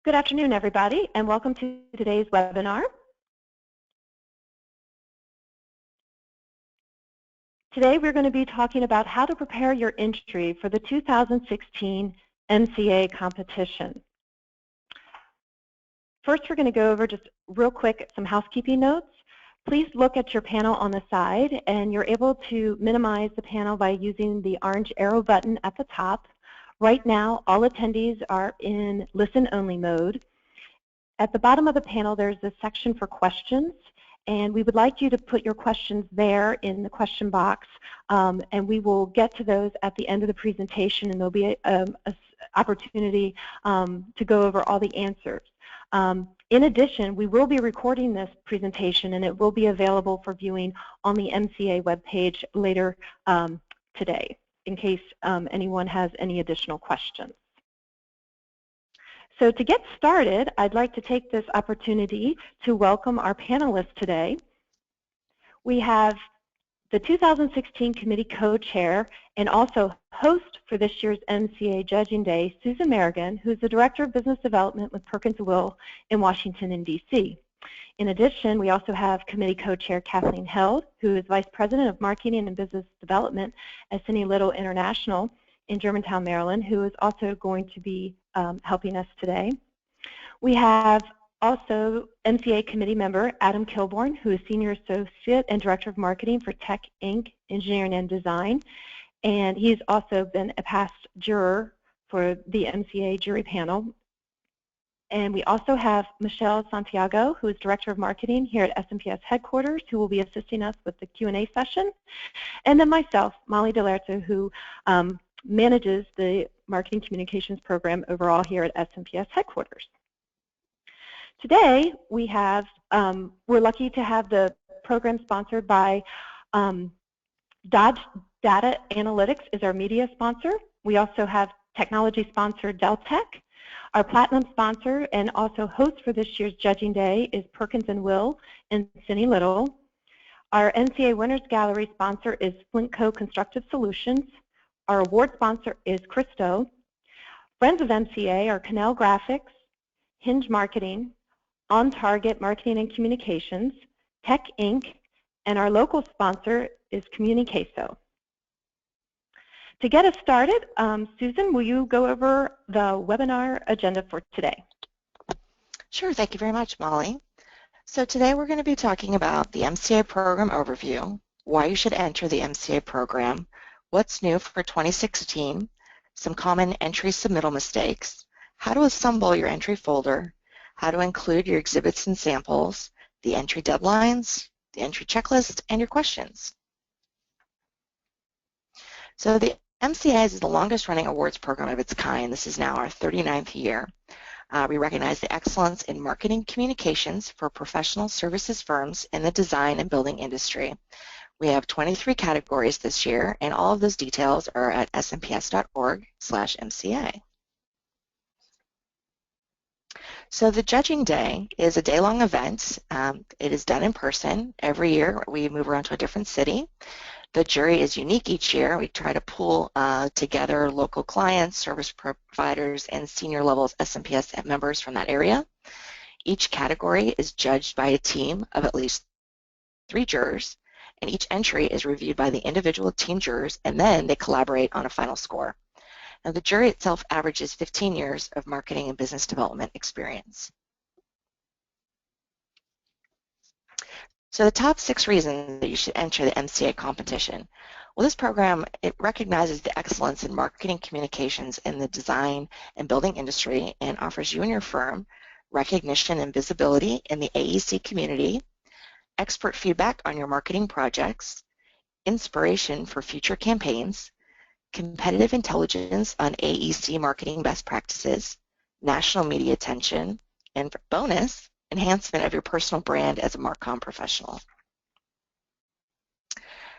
Good afternoon, everybody, and welcome to today's webinar. Today we're going to be talking about how to prepare your entry for the 2016 MCA competition. First, we're going to go over just real quick some housekeeping notes. Please look at your panel on the side, and you're able to minimize the panel by using the orange arrow button at the top. Right now, all attendees are in listen-only mode. At the bottom of the panel, there's a section for questions, and we would like you to put your questions there in the question box, and we will get to those at the end of the presentation, and there'll be an opportunity to go over all the answers. In addition, we will be recording this presentation, and it will be available for viewing on the MCA webpage later today, in case anyone has any additional questions. So to get started, I'd like to take this opportunity to welcome our panelists today. We have the 2016 committee co-chair and also host for this year's MCA Judging Day, Susan Merrigan, who's the Director of Business Development with Perkins+Will in Washington and DC. In addition, we also have committee co-chair Kathleen Held, who is Vice President of Marketing and Business Development at Cini Little International in Germantown, Maryland, who is also going to be helping us today. We have also MCA committee member Adam Kilbourne, who is Senior Associate and Director of Marketing for Tec Inc. Engineering and Design, and he's also been a past juror for the MCA jury panel. And we also have Michelle Santiago, who is Director of Marketing here at SMPS Headquarters, who will be assisting us with the Q&A session. And then myself, Molly Delerto, who manages the Marketing Communications Program overall here at SMPS Headquarters. Today, we have, we're lucky to have the program sponsored by Dodge Data Analytics is our media sponsor. We also have technology sponsor Deltec. Our platinum sponsor and also host for this year's Judging Day is Perkins+Will and Cini Little. Our MCA Winners Gallery sponsor is Flintco Constructive Solutions. Our award sponsor is Christo. Friends of MCA are Canal Graphics, Hinge Marketing, On Target Marketing and Communications, Tec Inc., and our local sponsor is Communicaso. To get us started, Susan, will you go over the webinar agenda for today? Sure, thank you very much, Molly. So today we're going to be talking about the MCA program overview, why you should enter the MCA program, what's new for 2016, some common entry submittal mistakes, how to assemble your entry folder, how to include your exhibits and samples, the entry deadlines, the entry checklist, and your questions. So the MCA is the longest running awards program of its kind. This is now our 39th year. We recognize the excellence in marketing communications for professional services firms in the design and building industry. We have 23 categories this year, and all of those details are at smps.org/MCA. So the Judging Day is a day-long event. It is done in person. Every year we move around to a different city. The jury is unique each year. We try to pull together local clients, service providers, and senior levels SMPS members from that area. Each category is judged by a team of at least 3 jurors, and each entry is reviewed by the individual team jurors, and then they collaborate on a final score. Now, the jury itself averages 15 years of marketing and business development experience. So the top 6 reasons that you should enter the MCA competition. Well, this program, it recognizes the excellence in marketing communications in the design and building industry and offers you and your firm recognition and visibility in the AEC community, expert feedback on your marketing projects, inspiration for future campaigns, competitive intelligence on AEC marketing best practices, national media attention, and bonus, enhancement of your personal brand as a MarCom professional.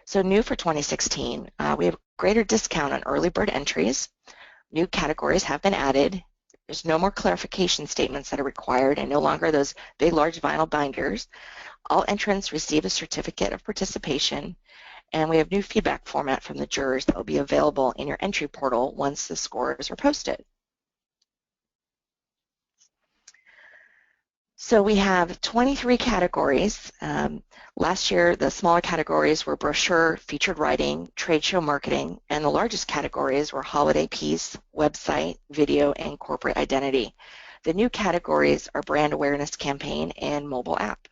So new for 2016, we have greater discount on early bird entries. New categories have been added. There's no more clarification statements that are required and no longer those big, large vinyl binders. All entrants receive a certificate of participation, and we have new feedback format from the jurors that will be available in your entry portal once the scores are posted. So we have 23 categories. Last year, the smaller categories were brochure, featured writing, trade show marketing, and the largest categories were holiday piece, website, video, and corporate identity. The new categories are brand awareness campaign and mobile app.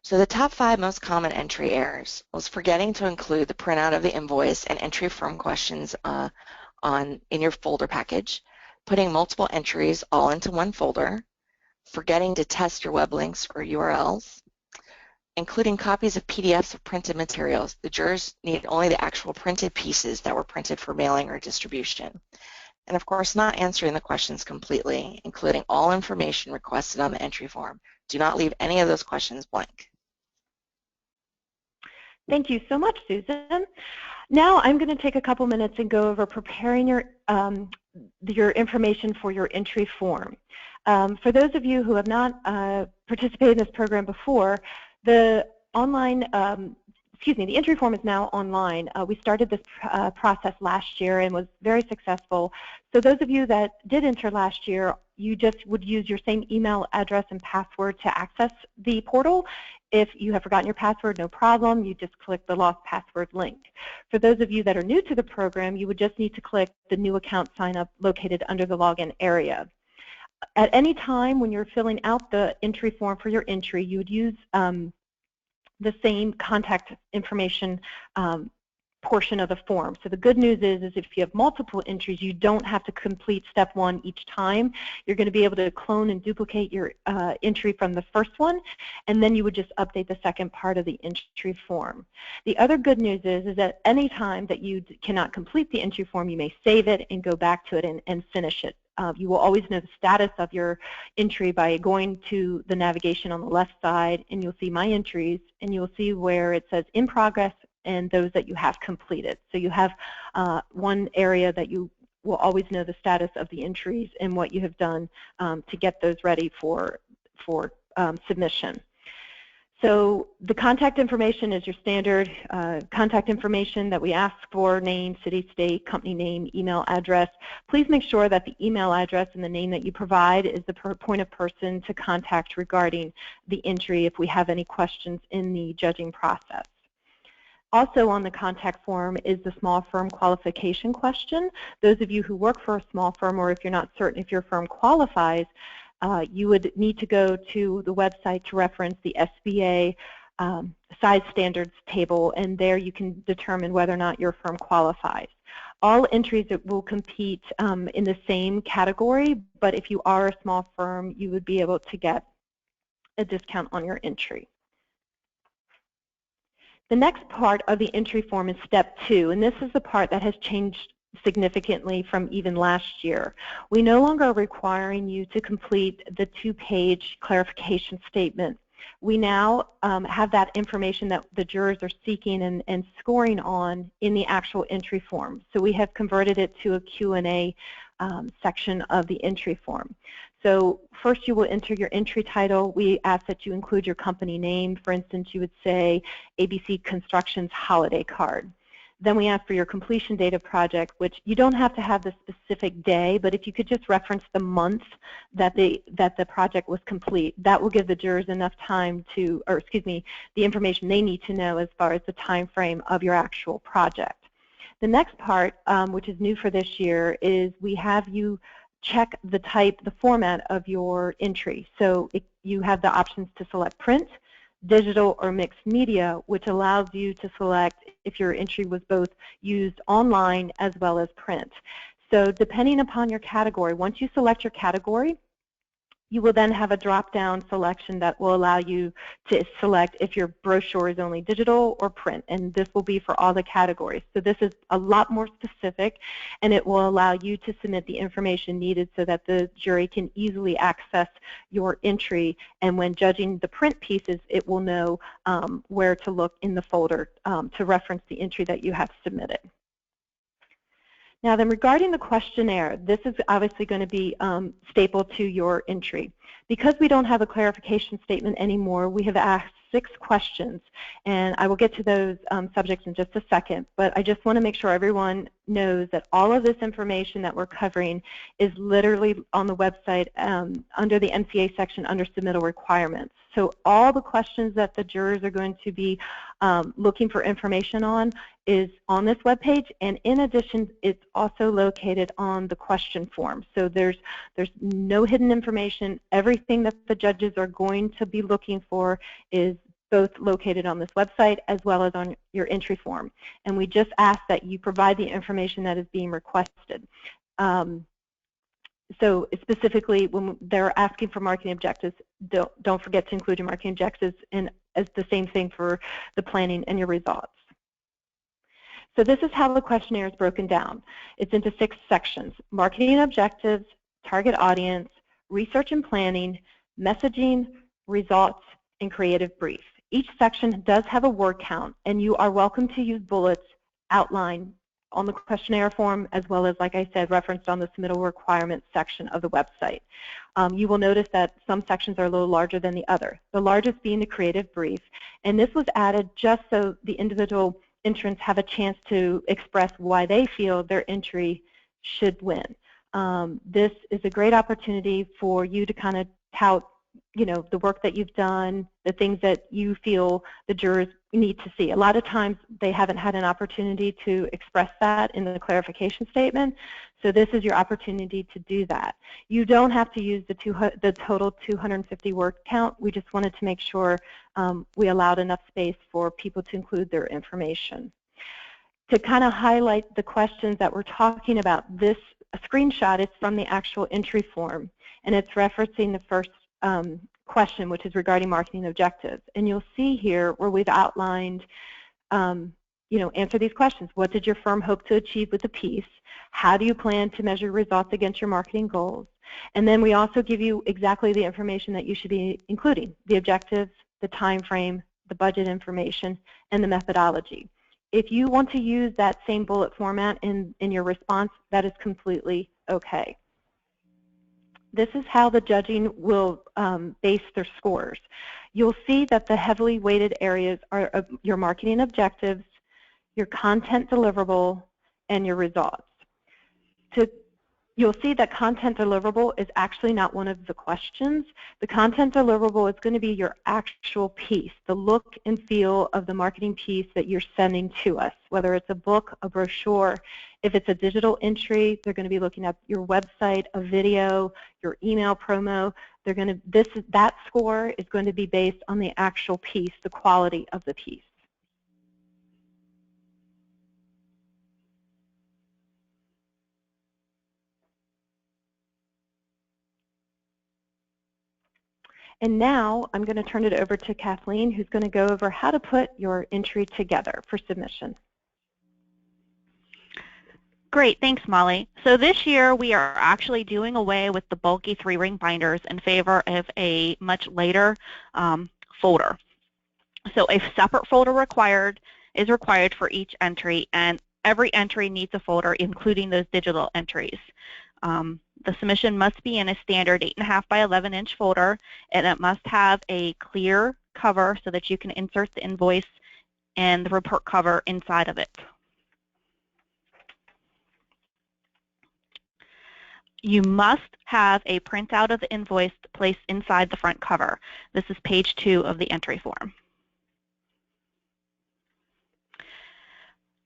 So the top 5 most common entry errors was forgetting to include the printout of the invoice and entry form questions in your folder package, putting multiple entries all into one folder, forgetting to test your web links or URLs, including copies of PDFs of printed materials. The jurors need only the actual printed pieces that were printed for mailing or distribution. And of course, not answering the questions completely, including all information requested on the entry form. Do not leave any of those questions blank. Thank you so much, Susan. Now I'm going to take a couple minutes and go over preparing your information for your entry form. For those of you who have not participated in this program before, the entry form is now online. We started this process last year and was very successful. So those of you that did enter last year, you just would use your same email address and password to access the portal. If you have forgotten your password, no problem. You just click the lost password link. For those of you that are new to the program, you would just need to click the new account sign up located under the login area. At any time when you're filling out the entry form for your entry, you would use the same contact information portion of the form. So the good news is if you have multiple entries, you don't have to complete step 1 each time. You're going to be able to clone and duplicate your entry from the first one, and then you would just update the second part of the entry form. The other good news is that any time that you cannot complete the entry form, you may save it and go back to it and finish it. You will always know the status of your entry by going to the navigation on the left side, and you'll see My Entries, and you'll see where it says In Progress and those that you have completed. So you have one area that you will always know the status of the entries and what you have done to get those ready for submission. So the contact information is your standard contact information that we ask for: name, city, state, company name, email address. Please make sure that the email address and the name that you provide is the point of person to contact regarding the entry if we have any questions in the judging process. Also on the contact form is the small firm qualification question. Those of you who work for a small firm, or if you're not certain if your firm qualifies, you would need to go to the website to reference the SBA size standards table, and there you can determine whether or not your firm qualifies. All entries will compete in the same category, but if you are a small firm, you would be able to get a discount on your entry. The next part of the entry form is step 2, and this is the part that has changed significantly from even last year. We no longer are requiring you to complete the 2-page clarification statement. We now have that information that the jurors are seeking and scoring on in the actual entry form. So we have converted it to a Q&A section of the entry form. So first you will enter your entry title. We ask that you include your company name. For instance, you would say ABC Construction's holiday card. Then we ask for your completion date of project, which you don't have to have the specific day, but if you could just reference the month that the project was complete, that will give the jurors enough time to, or excuse me, the information they need to know as far as the time frame of your actual project. The next part, which is new for this year, is we have you check the type, the format of your entry. So you have the options to select print, digital, or mixed media, which allows you to select if your entry was both used online as well as print. So depending upon your category, once you select your category, you will then have a drop-down selection that will allow you to select if your brochure is only digital or print, and this will be for all the categories. So this is a lot more specific, and it will allow you to submit the information needed so that the jury can easily access your entry, and when judging the print pieces, it will know where to look in the folder to reference the entry that you have submitted. Now then, regarding the questionnaire, this is obviously going to be staple to your entry. Because we don't have a clarification statement anymore, we have asked 6 questions, and I will get to those subjects in just a second, but I just want to make sure everyone knows that all of this information that we're covering is literally on the website under the MCA section under Submittal Requirements. So all the questions that the jurors are going to be looking for information on is on this webpage, and in addition, it's also located on the question form. So there's no hidden information. Everything that the judges are going to be looking for is both located on this website as well as on your entry form. And we just ask that you provide the information that is being requested. So specifically, when they're asking for marketing objectives, don't forget to include your marketing objectives, and as the same thing for the planning and your results. So this is how the questionnaire is broken down. It's into 6 sections: marketing objectives, target audience, research and planning, messaging, results, and creative brief. Each section does have a word count, and you are welcome to use bullets outlined on the questionnaire form, as well as, like I said, referenced on the Submittal Requirements section of the website. You will notice that some sections are a little larger than the other, the largest being the creative brief. And this was added just so the individual entrants have a chance to express why they feel their entry should win. This is a great opportunity for you to kind of tout, you know, the work that you've done, the things that you feel the jurors need to see. A lot of times they haven't had an opportunity to express that in the clarification statement, so this is your opportunity to do that. You don't have to use the total 250 word count. We just wanted to make sure we allowed enough space for people to include their information. To kind of highlight the questions that we're talking about, this screenshot is from the actual entry form, and it's referencing the first question, which is regarding marketing objectives. And you'll see here where we've outlined, you know, answer these questions. What did your firm hope to achieve with the piece? How do you plan to measure results against your marketing goals? And then we also give you exactly the information that you should be including: the objectives, the time frame, the budget information, and the methodology. If you want to use that same bullet format in your response, that is completely okay. This is how the judging will base their scores. You'll see that the heavily weighted areas are your marketing objectives, your content deliverable, and your results. You'll see that content deliverable is actually not one of the questions. The content deliverable is going to be your actual piece, the look and feel of the marketing piece that you're sending to us, whether it's a book, a brochure. If it's a digital entry, they're going to be looking at your website, a video, your email promo. They're going to, that score is going to be based on the actual piece, the quality of the piece. And now I'm going to turn it over to Kathleen, who's going to go over how to put your entry together for submission. Great, thanks, Molly. So this year we are actually doing away with the bulky 3-ring binders in favor of a much later folder. So a separate folder is required for each entry, and every entry needs a folder, including those digital entries. The submission must be in a standard 8.5 by 11 inch folder, and it must have a clear cover so that you can insert the invoice and the report cover inside of it. You must have a printout of the invoice placed inside the front cover. This is page 2 of the entry form.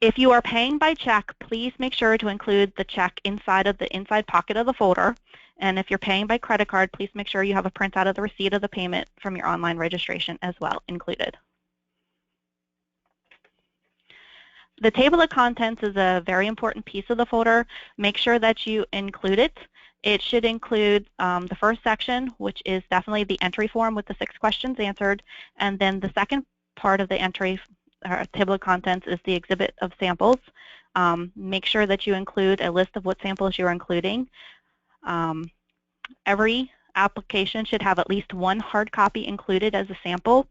If you are paying by check, please make sure to include the check inside of the inside pocket of the folder. And if you're paying by credit card, please make sure you have a printout of the receipt of the payment from your online registration as well included. The table of contents is a very important piece of the folder. Make sure that you include it. It should include the first section, which is definitely the entry form with the 6 questions answered, and then the second part of the entry table of contents is the exhibit of samples. Make sure that you include a list of what samples you're including. Every application should have at least 1 hard copy included as a sample,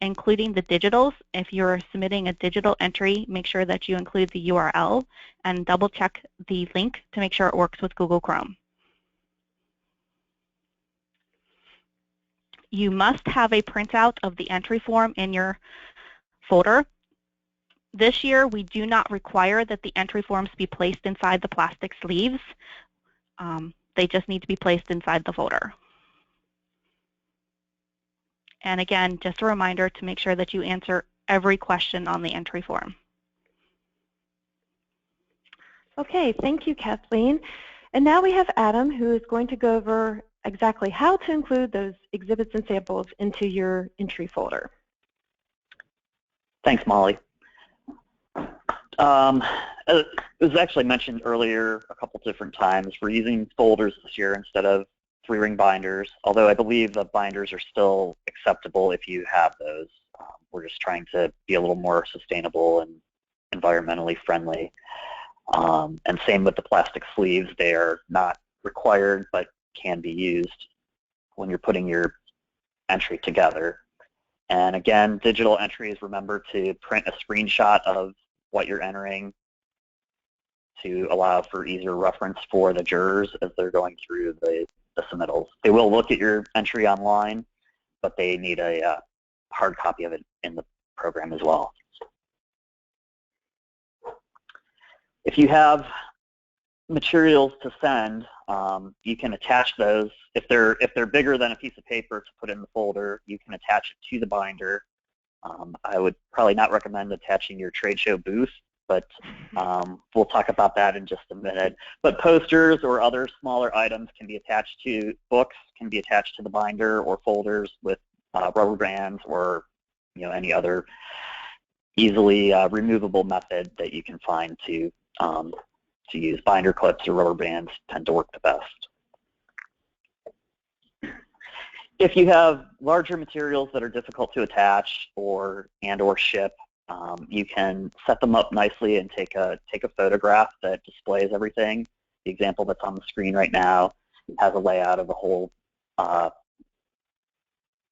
including the digitals. If you're submitting a digital entry, make sure that you include the URL and double check the link to make sure it works with Google Chrome. You must have a printout of the entry form in your folder. This year, we do not require that the entry forms be placed inside the plastic sleeves. They just need to be placed inside the folder. And again, just a reminder to make sure that you answer every question on the entry form. Okay, thank you, Kathleen. And now we have Adam, who is going to go over exactly how to include those exhibits and samples into your entry folder. Thanks, Molly. It was actually mentioned earlier a couple different times. We're using folders this year instead of 3-ring binders, although I believe the binders are still acceptable if you have those. We're just trying to be a little more sustainable and environmentally friendly. And same with the plastic sleeves. They are not required but can be used when you're putting your entry together. And again, digital entries, remember to print a screenshot of what you're entering to allow for easier reference for the jurors as they're going through the submittals. They will look at your entry online, but they need a hard copy of it in the program as well. If you have materials to send, you can attach those. If they're bigger than a piece of paper to put in the folder, you can attach it to the binder. I would probably not recommend attaching your trade show booth, but we'll talk about that in just a minute. But posters or other smaller items can be attached to books, can be attached to the binder, or folders with rubber bands or any other easily removable method that you can find to use. Binder clips or rubber bands tend to work the best. If you have larger materials that are difficult to attach or ship, you can set them up nicely and take a photograph that displays everything. The example that's on the screen right now has a layout of the whole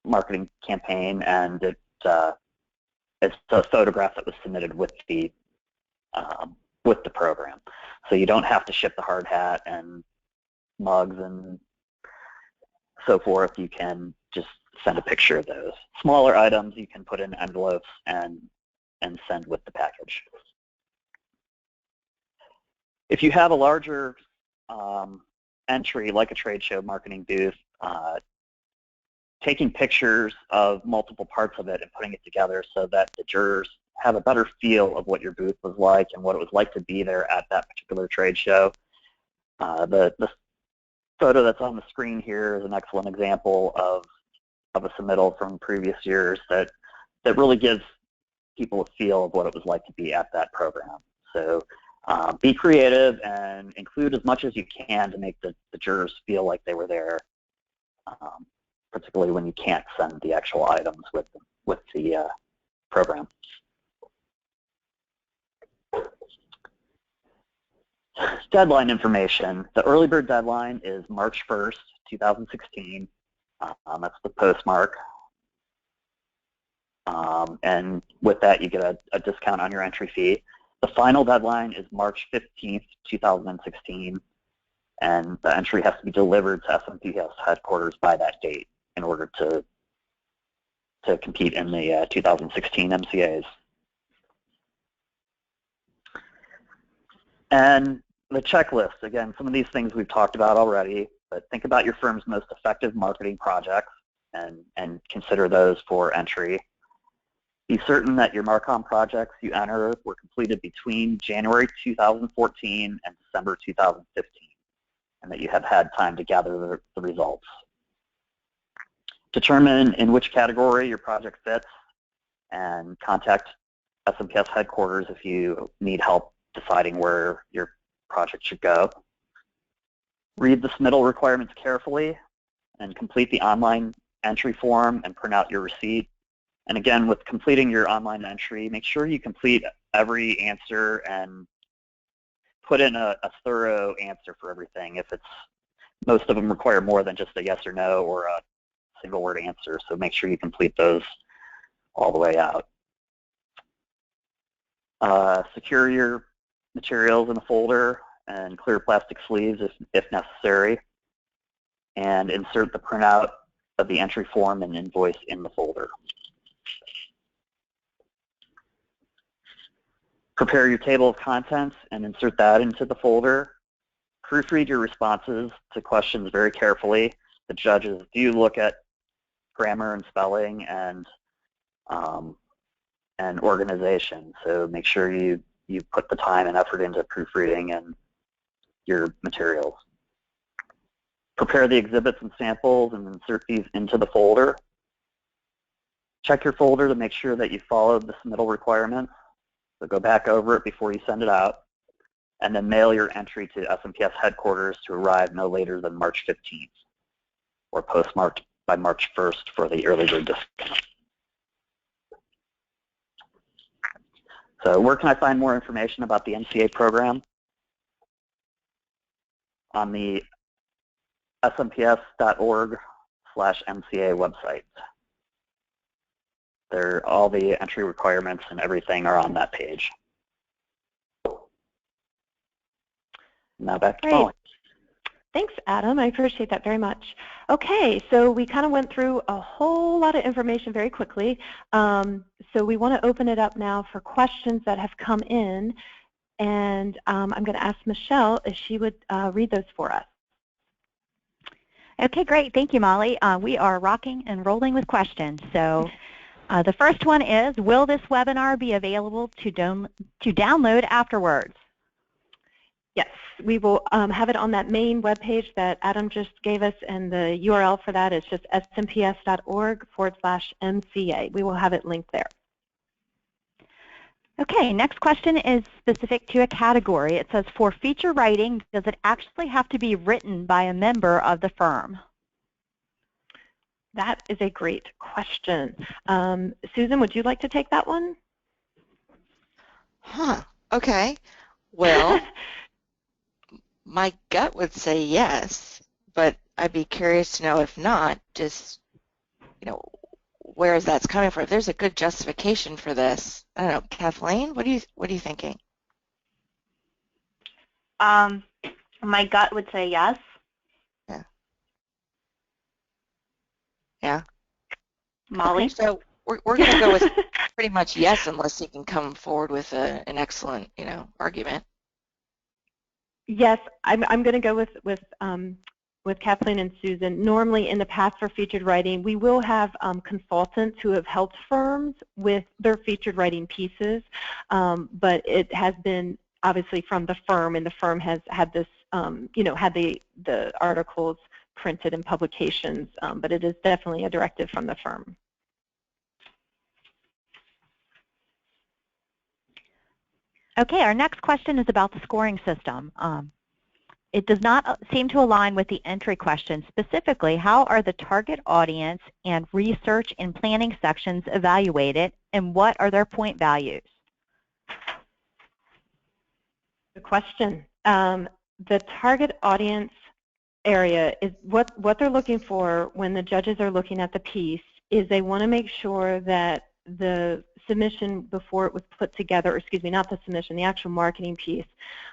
marketing campaign, and it's a photograph that was submitted with the program. So you don't have to ship the hard hat and mugs and so forth. You can just send a picture of those. Smaller items you can put in envelopes and send with the package. If you have a larger entry like a trade show marketing booth, taking pictures of multiple parts of it and putting it together so that the jurors have a better feel of what your booth was like and what it was like to be there at that particular trade show. The photo that's on the screen here is an excellent example of a submittal from previous years that really gives people a feel of what it was like to be at that program. So be creative and include as much as you can to make the jurors feel like they were there, particularly when you can't send the actual items with the program. Deadline information. The early bird deadline is March 1st, 2016. That's the postmark. And with that, you get a discount on your entry fee. The final deadline is March 15th, 2016, and the entry has to be delivered to SMPS Headquarters by that date in order to compete in the 2016 MCAs. And the checklist, again, some of these things we've talked about already, but think about your firm's most effective marketing projects and consider those for entry. Be certain that your Marcom projects you enter were completed between January 2014 and December 2015, and that you have had time to gather the results. Determine in which category your project fits and contact SMPS Headquarters if you need help deciding where your project should go. Read the submittal requirements carefully and complete the online entry form and print out your receipt. And again, with completing your online entry, make sure you complete every answer and put in a thorough answer for everything. Most of them require more than just a yes or no or a single word answer, so make sure you complete those all the way out. Secure your materials in a folder and clear plastic sleeves if necessary, and insert the printout of the entry form and invoice in the folder. Prepare your table of contents and insert that into the folder. Proofread your responses to questions very carefully. The judges do look at grammar and spelling and organization, so make sure you put the time and effort into proofreading and your materials. Prepare the exhibits and samples and insert these into the folder. Check your folder to make sure that you followed the submittal requirements. So go back over it before you send it out, and then mail your entry to SMPS headquarters to arrive no later than March 15th, or postmarked by March 1st for the early bird discount. So where can I find more information about the MCA program? On the smps.org/MCA website. All the entry requirements and everything are on that page. Now back to Molly. Thanks, Adam. I appreciate that very much. Okay, so we kind of went through a whole lot of information very quickly. So we want to open it up now for questions that have come in. And I'm going to ask Michelle if she would read those for us. Okay, great. Thank you, Molly. We are rocking and rolling with questions. So the first one is, will this webinar be available to download afterwards? Yes, we will have it on that main webpage that Adam just gave us, and the URL for that is just smps.org/MCA. We will have it linked there. Okay, next question is specific to a category. It says, for feature writing, does it actually have to be written by a member of the firm? That is a great question. Susan, would you like to take that one? Okay. Well, my gut would say yes, but I'd be curious to know if not, just, where is that's coming from? If there's a good justification for this, I don't know, Kathleen, what are you thinking? My gut would say yes. Yeah. Molly? Okay, so we're going to go with pretty much yes, unless you can come forward with an excellent, argument. Yes, I'm going to go with Kathleen and Susan. Normally, in the past for featured writing, we will have consultants who have helped firms with their featured writing pieces, but it has been obviously from the firm, and the firm has had this, had the articles printed in publications, but it is definitely a directive from the firm. Okay, our next question is about the scoring system. It does not seem to align with the entry question. Specifically, how are the target audience and research and planning sections evaluated, and what are their point values? Good question. The target audience area is what they're looking for when the judges are looking at the piece is they want to make sure that the submission before it was put together, or excuse me, not the submission, the actual marketing piece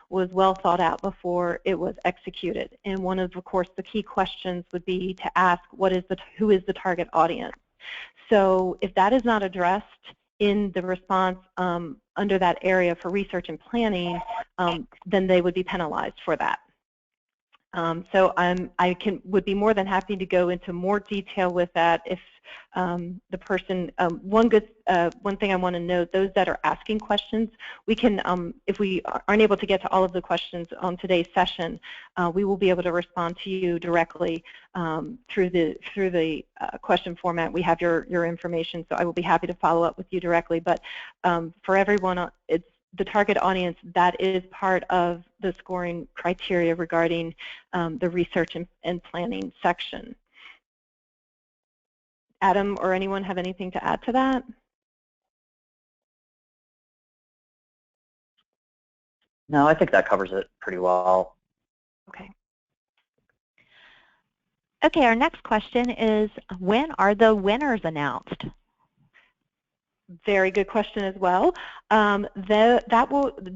was well thought out before it was executed. And one of course, the key questions would be to ask who is the target audience. So if that is not addressed in the response under that area for research and planning, then they would be penalized for that. So I would be more than happy to go into more detail with that if the person, one thing I want to note, those that are asking questions, we can, if we aren't able to get to all of the questions on today's session, we will be able to respond to you directly through the question format. We have your information, so I will be happy to follow up with you directly. But for everyone, it's the target audience, that is part of the scoring criteria regarding the research and planning section. Adam or anyone have anything to add to that? No, I think that covers it pretty well. Okay. Okay, our next question is, when are the winners announced? Very good question as well.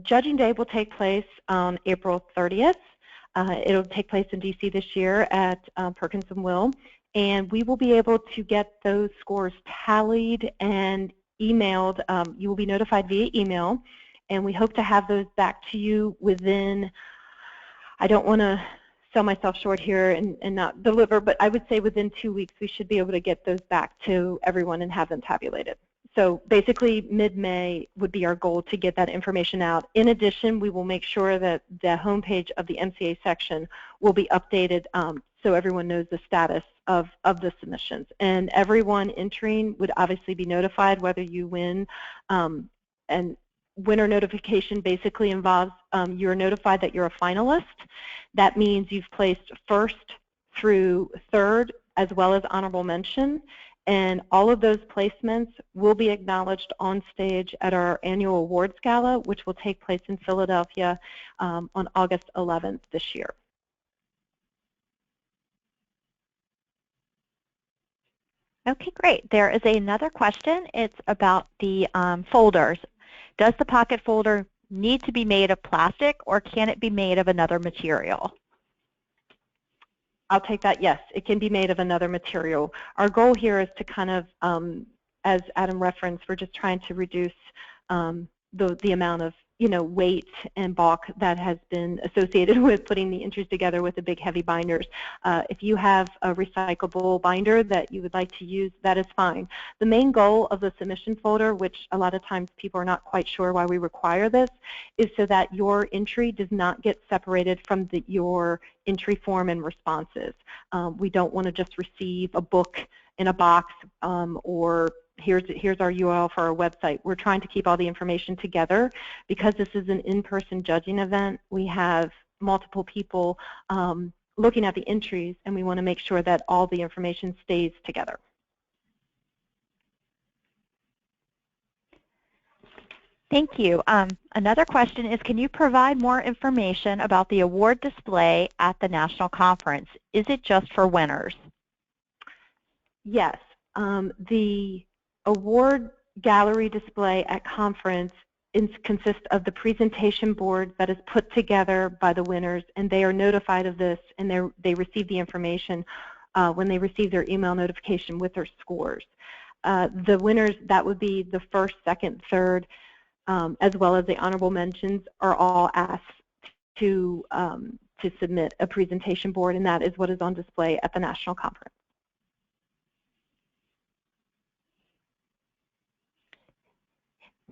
Judging day will take place on April 30th. It'll take place in DC this year at Perkins+Will, and we will be able to get those scores tallied and emailed. You will be notified via email, and we hope to have those back to you within, I don't want to sell myself short here and not deliver, but I would say within 2 weeks we should be able to get those back to everyone and have them tabulated. So basically mid-May would be our goal to get that information out. In addition, we will make sure that the homepage of the MCA section will be updated so everyone knows the status of the submissions. And everyone entering would obviously be notified whether you win. And winner notification basically involves you're notified that you're a finalist. That means you've placed first through third as well as honorable mention. And all of those placements will be acknowledged on stage at our annual awards gala, which will take place in Philadelphia on August 11th this year. Okay, great. There is another question. It's about the folders. Does the pocket folder need to be made of plastic, or can it be made of another material? I'll take that. Yes, it can be made of another material. Our goal here is to kind of, as Adam referenced, we're just trying to reduce the amount of weight and bulk that has been associated with putting the entries together with the big heavy binders. If you have a recyclable binder that you would like to use, that is fine. The main goal of the submission folder, which a lot of times people are not quite sure why we require this, is so that your entry does not get separated from your entry form and responses. We don't want to just receive a book in a box or here's our URL for our website. We're trying to keep all the information together. Because this is an in-person judging event, we have multiple people looking at the entries, and we want to make sure that all the information stays together. Thank you. Another question is, can you provide more information about the award display at the national conference? Is it just for winners? Yes. The award gallery display at conference consists of the presentation board that is put together by the winners, and they are notified of this, and they receive the information when they receive their email notification with their scores. The winners, that would be the first, second, third, as well as the honorable mentions, are all asked to submit a presentation board, and that is what is on display at the national conference.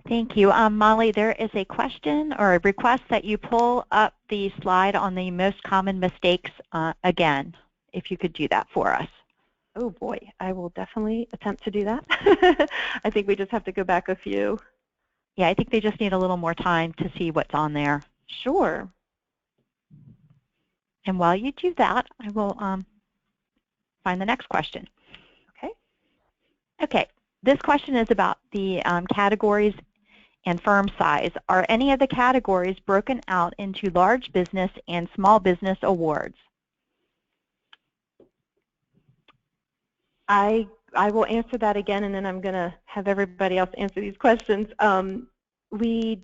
Thank you. Molly, there is a question or a request that you pull up the slide on the most common mistakes again, if you could do that for us. Oh boy, I will definitely attempt to do that. I think we just have to go back a few. Yeah, I think they just need a little more time to see what's on there. Sure. And while you do that, I will find the next question. Okay. Okay, this question is about the categories and firm size. Are any of the categories broken out into large business and small business awards? I will answer that again, and then I'm going to have everybody else answer these questions. We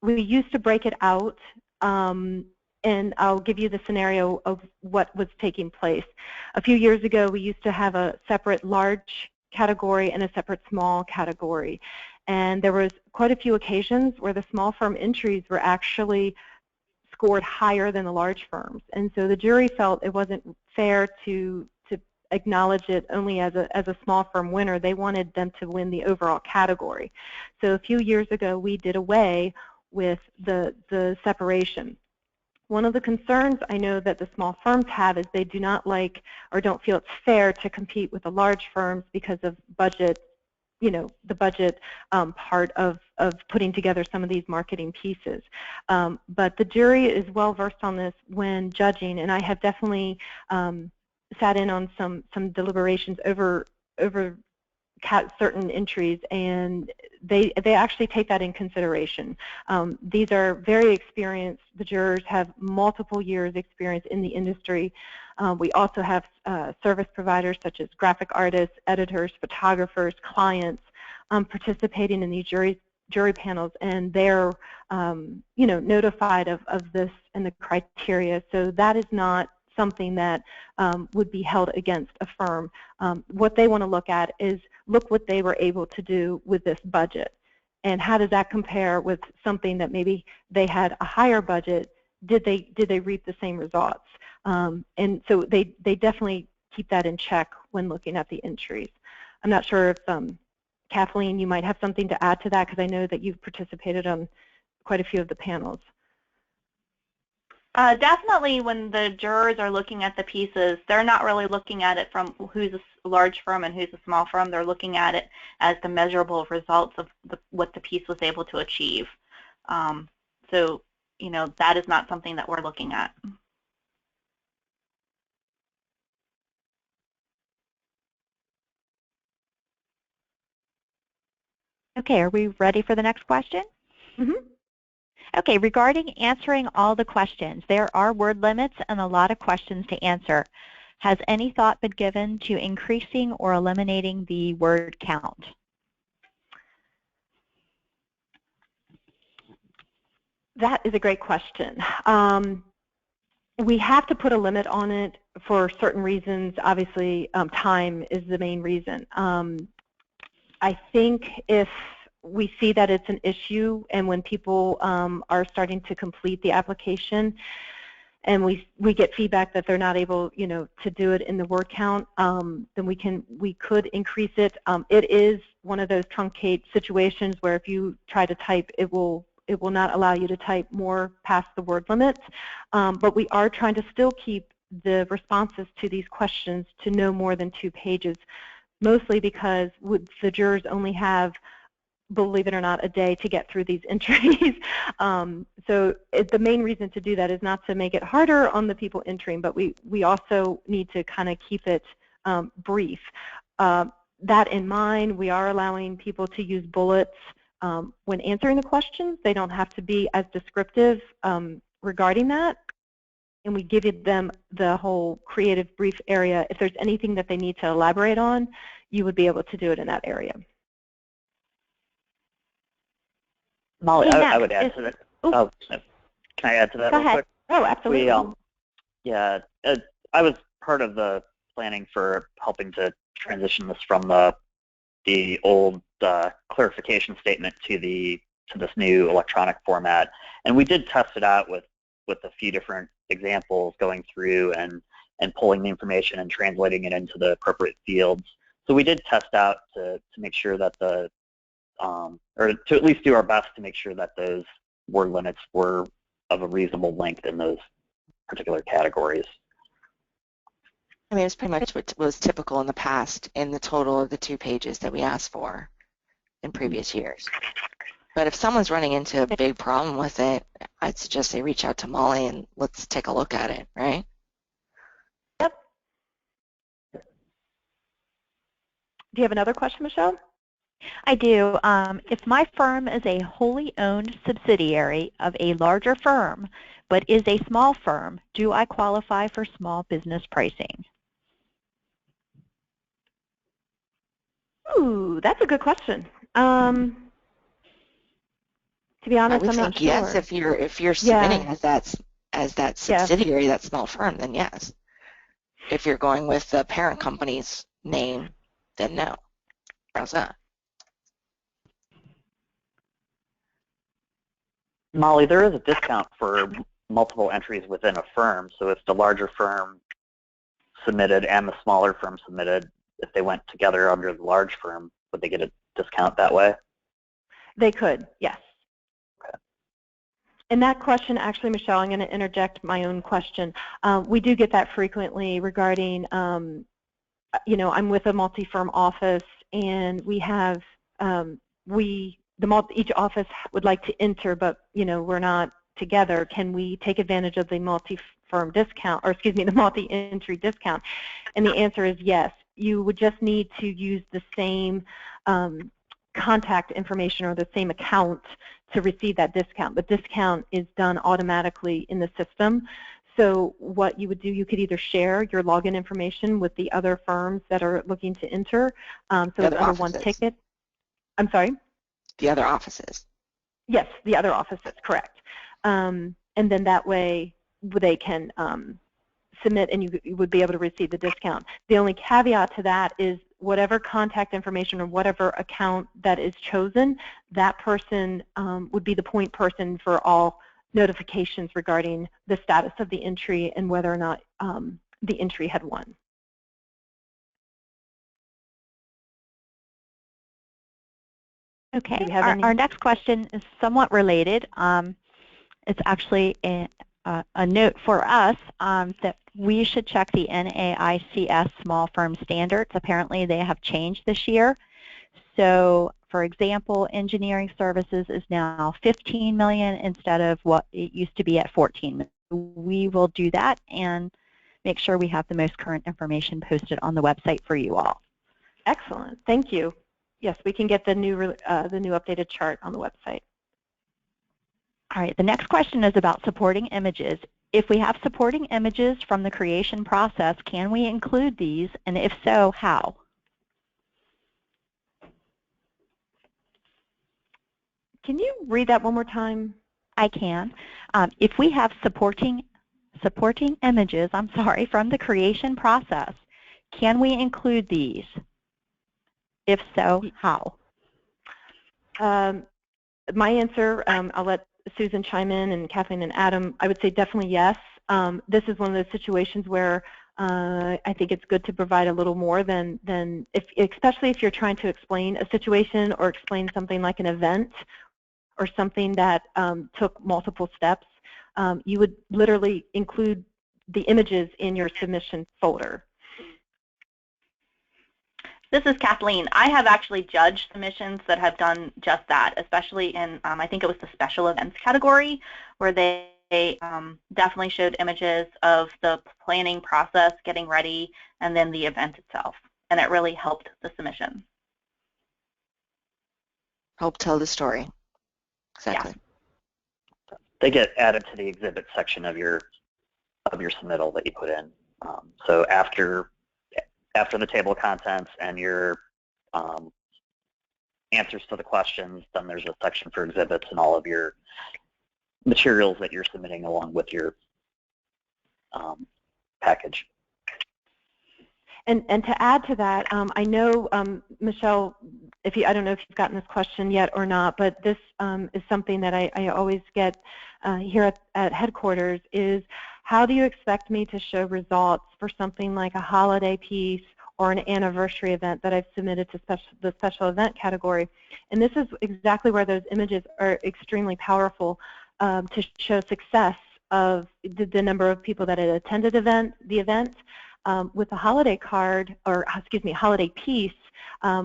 used to break it out, and I'll give you the scenario of what was taking place. A few years ago, we used to have a separate large category and a separate small category. And there was quite a few occasions where the small firm entries were actually scored higher than the large firms. And so the jury felt it wasn't fair to acknowledge it only as a small firm winner. They wanted them to win the overall category. So a few years ago, we did away with the separation. One of the concerns I know that the small firms have is they do not like or don't feel it's fair to compete with the large firms because of budget, the budget part of putting together some of these marketing pieces. But the jury is well versed on this when judging, and I have definitely sat in on some deliberations over certain entries, and they actually take that in consideration. These are very experienced. The jurors have multiple years experience in the industry. We also have service providers such as graphic artists, editors, photographers, clients participating in these jury panels, and they're notified of this and the criteria. So that is not something that would be held against a firm. What they want to look at is look what they were able to do with this budget. and how does that compare with something that maybe they had a higher budget? Did they reap the same results? And so they definitely keep that in check when looking at the entries. I'm not sure if Kathleen, you might have something to add to that, because I know that you've participated on quite a few of the panels. Definitely when the jurors are looking at the pieces, they're not really looking at it from who's a large firm and who's a small firm. They're looking at it as the measurable results of what the piece was able to achieve. So, you know, that is not something that we're looking at. Okay, are we ready for the next question? Mm-hmm. Okay, regarding answering all the questions, there are word limits and a lot of questions to answer. Has any thought been given to increasing or eliminating the word count? That is a great question. We have to put a limit on it for certain reasons. Obviously, time is the main reason. I think if we see that it's an issue, and when people are starting to complete the application, and we get feedback that they're not able, you know, to do it in the word count, then we could increase it. It is one of those truncate situations where if you try to type, it will not allow you to type more past the word limit. But we are trying to still keep the responses to these questions to no more than 2 pages, mostly because the jurors only have, believe it or not, a day to get through these entries. So the main reason to do that is not to make it harder on the people entering, but we also need to kind of keep it brief. That in mind, we are allowing people to use bullets when answering the questions. They don't have to be as descriptive regarding that. And we give them the whole creative brief area. If there's anything that they need to elaborate on, you would be able to do it in that area. Molly, I would add to that. Oh, can I add to that real quick? Oh, absolutely. Yeah, I was part of the planning for helping to transition this from the old clarification statement to this new electronic format, and we did test it out with a few different examples, going through and pulling the information and translating it into the appropriate fields. So we did test out to make sure that or to at least do our best to make sure that those word limits were of a reasonable length in those particular categories. I mean, it's pretty much what was typical in the past in the total of the 2 pages that we asked for in previous years. But if someone's running into a big problem with it, I'd suggest they reach out to Molly and let's take a look at it, right? Yep. Do you have another question, Michelle? I do. If my firm is a wholly owned subsidiary of a larger firm, but is a small firm, do I qualify for small business pricing? Ooh, that's a good question. To be honest, I'm not sure. Yes, if you're submitting as that subsidiary, that small firm, then yes. If you're going with the parent company's name, then no. How's that? Molly, there is a discount for multiple entries within a firm. So if the larger firm submitted and the smaller firm submitted, if they went together under the large firm, would they get a discount that way? They could, yes. Okay. And that question, actually, Michelle, I'm going to interject my own question. We do get that frequently regarding, you know, I'm with a multi-firm office, and we have, each office would like to enter, but, you know, we're not together. Can we take advantage of the multi-firm discount, or excuse me, the multi-entry discount? And the answer is yes. You would just need to use the same contact information or the same account to receive that discount. The discount is done automatically in the system. So what you would do, you could either share your login information with the other firms that are looking to enter, so it's under one ticket. I'm sorry? The other offices. Yes, the other offices, correct. And then that way they can submit, and you would be able to receive the discount. The only caveat to that is whatever contact information or whatever account that is chosen, that person would be the point person for all notifications regarding the status of the entry and whether or not the entry had won. Okay, our next question is somewhat related. It's actually a note for us that we should check the NAICS small firm standards. Apparently they have changed this year. So for example, engineering services is now 15 million instead of what it used to be at 14 million. We will do that and make sure we have the most current information posted on the website for you all. Excellent, thank you. Yes, we can get the new updated chart on the website. All right, the next question is about supporting images. If we have supporting images from the creation process, can we include these, and if so, how? Can you read that one more time? I can. If we have supporting images, from the creation process, can we include these? If so, how? My answer, I'll let Susan chime in, and Kathleen and Adam, I would say definitely yes. This is one of those situations where I think it's good to provide a little more than especially if you're trying to explain a situation or explain something like an event or something that took multiple steps. You would literally include the images in your submission folder. This is Kathleen. I have actually judged submissions that have done just that, especially in, I think it was the special events category, where they definitely showed images of the planning process, getting ready, and then the event itself. And it really helped the submission. Help tell the story. Exactly. Yeah. They get added to the exhibit section of your submittal that you put in. So after the table of contents and your answers to the questions, then there's a section for exhibits and all of your materials that you're submitting along with your package. And to add to that, I know, Michelle, I don't know if you've gotten this question yet or not, but this is something that I always get here at headquarters is, how do you expect me to show results for something like a holiday piece or an anniversary event that I've submitted to the special event category? And this is exactly where those images are extremely powerful to show success of the number of people that had attended the event. With the holiday card, or excuse me, holiday piece,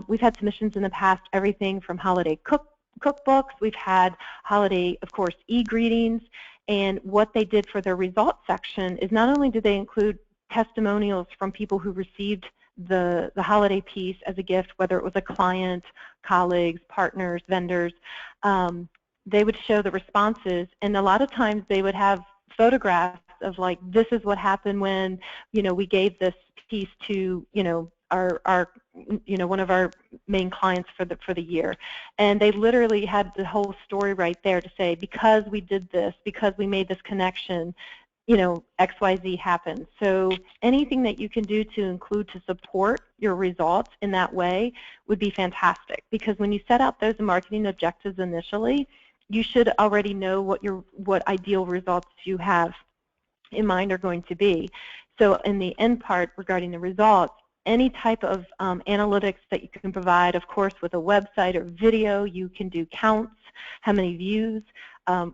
we've had submissions in the past, everything from holiday cookbooks, we've had holiday, of course, e-greetings, and what they did for their results section is not only did they include testimonials from people who received the holiday piece as a gift, whether it was a client, colleagues, partners, vendors, they would show the responses, and a lot of times they would have photographs of, like, this is what happened when, we gave this piece to, our one of our main clients for the year, and they literally had the whole story right there to say, because we did this, because we made this connection, XYZ happened. So anything that you can do to include to support your results in that way would be fantastic, because when you set out those marketing objectives initially, you should already know what ideal results you have in mind are going to be. So in the end part regarding the results, any type of analytics that you can provide, of course, with a website or video, you can do counts, how many views.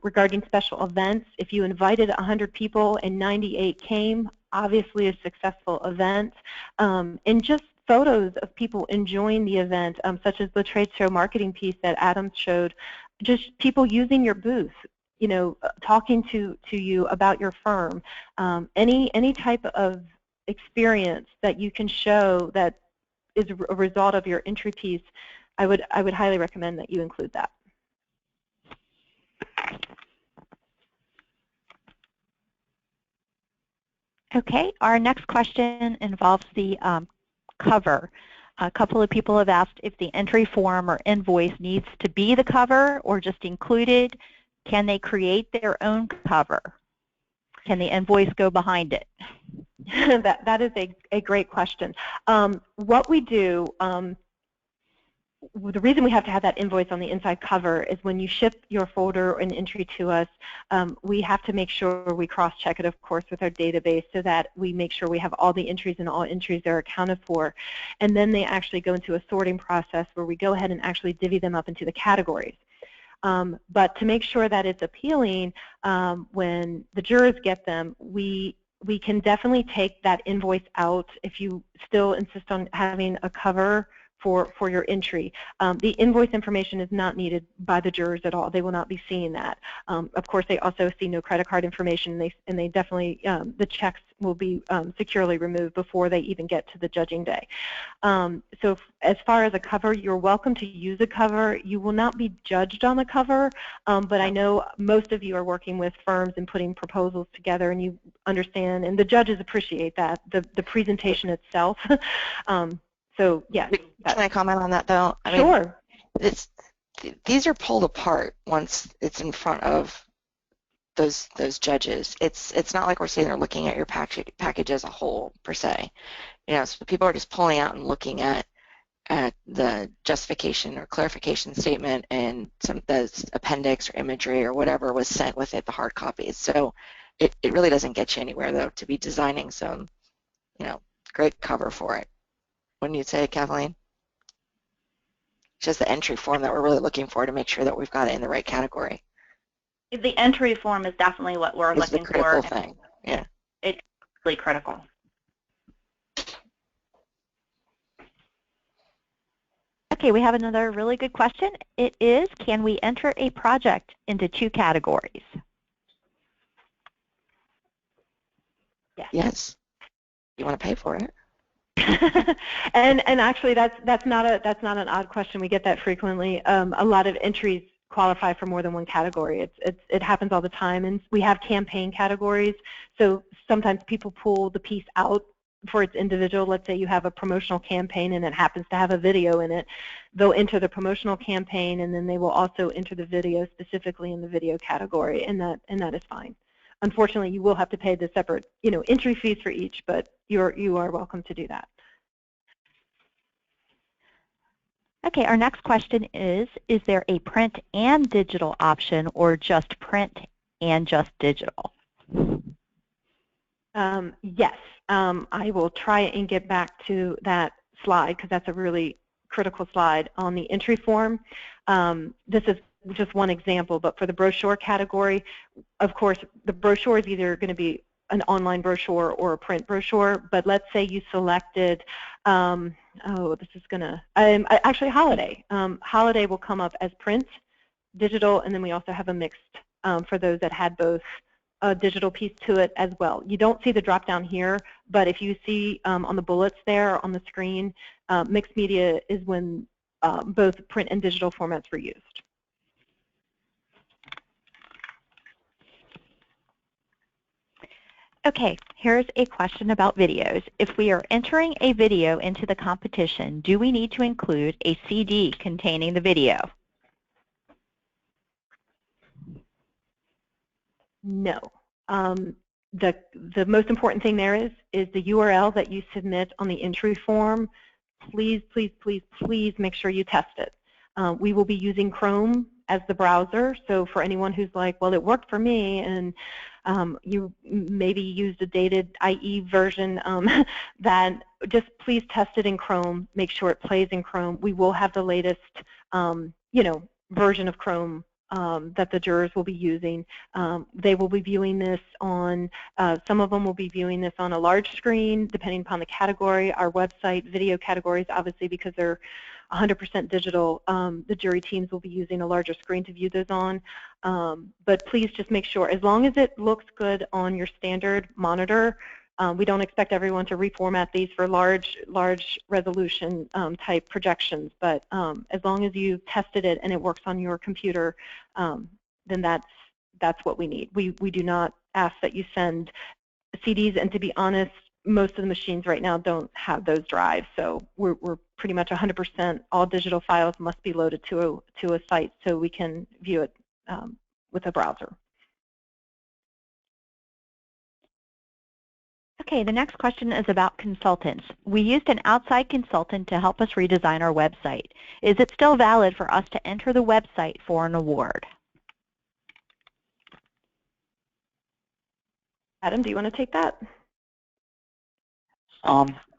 Regarding special events, if you invited 100 people and 98 came, obviously a successful event. And just photos of people enjoying the event, such as the trade show marketing piece that Adam showed, just people using your booth, talking to you about your firm, any type of experience that you can show that is a result of your entry piece, I would highly recommend that you include that. Okay, our next question involves the cover. A couple of people have asked if the entry form or invoice needs to be the cover or just included. Can they create their own cover? Can the invoice go behind it? That is a great question. What we do, the reason we have to have that invoice on the inside cover is when you ship your folder or an entry to us, we have to make sure we cross-check it, of course, with our database so that we make sure we have all the entries and all entries are accounted for. And then they actually go into a sorting process where we go ahead and actually divvy them up into the categories. But to make sure that it's appealing, when the jurors get them, we can definitely take that invoice out if you still insist on having a cover for your entry. The invoice information is not needed by the jurors at all. They will not be seeing that. Of course, they also see no credit card information, and they definitely, the checks will be securely removed before they even get to the judging day. So as far as a cover, you're welcome to use a cover. You will not be judged on the cover, but I know most of you are working with firms and putting proposals together, and you understand, and the judges appreciate that, the presentation itself. So, yeah. Can I comment on that, though? I Sure. mean, these are pulled apart once it's in front of those judges. It's not like we're sitting there looking at your package as a whole, per se. You know, so people are just pulling out and looking at the justification or clarification statement and some of the appendix or imagery or whatever was sent with it, the hard copies. So it really doesn't get you anywhere, though, to be designing some, you know, great cover for it. Wouldn't you say, Kathleen? It's just the entry form that we're really looking for to make sure that we've got it in the right category. The entry form is definitely what we're looking for. It's the critical thing, yeah. It's really critical. Okay, we have another really good question. It is, can we enter a project into 2 categories? Yes. Yes. You want to pay for it? and actually, that's not an odd question. We get that frequently. A lot of entries qualify for more than one category. It happens all the time, and we have campaign categories. So sometimes people pull the piece out for its individual. Let's say you have a promotional campaign and it happens to have a video in it. They'll enter the promotional campaign, and then they will also enter the video specifically in the video category, and that is fine. Unfortunately, you will have to pay the separate, you know, entry fees for each, but you are welcome to do that. Okay, our next question is there a print and digital option, or just print and just digital? Yes, I will try and get back to that slide because that's a really critical slide on the entry form. This is just one example, but for the brochure category, of course, the brochure is either going to be an online brochure or a print brochure, but let's say you selected, this is going to, actually Holiday. Holiday will come up as print, digital, and then we also have a mixed for those that had both a digital piece to it as well. You don't see the drop down here, but if you see on the bullets there on the screen, mixed media is when both print and digital formats were used. Okay, here's a question about videos. If we are entering a video into the competition, do we need to include a CD containing the video? No. The most important thing there is the URL that you submit on the entry form. Please, please, please, please make sure you test it. We will be using Chrome as the browser, so for anyone who's like, well, it worked for me, and you maybe used a dated IE version, that just please test it in Chrome, make sure it plays in Chrome. We will have the latest, version of Chrome that the jurors will be using. They will be viewing this on, some of them will be viewing this on a large screen, depending upon the category. Our website video categories, obviously, because they're 100% digital, the jury teams will be using a larger screen to view those on. But please just make sure, as long as it looks good on your standard monitor, we don't expect everyone to reformat these for large resolution type projections, but as long as you tested it and it works on your computer, then that's what we need. We do not ask that you send CDs, and to be honest, most of the machines right now don't have those drives, so we're pretty much 100% all digital files must be loaded to a site so we can view it with a browser. Okay, the next question is about consultants. We used an outside consultant to help us redesign our website. Is it still valid for us to enter the website for an award? Adam, do you want to take that?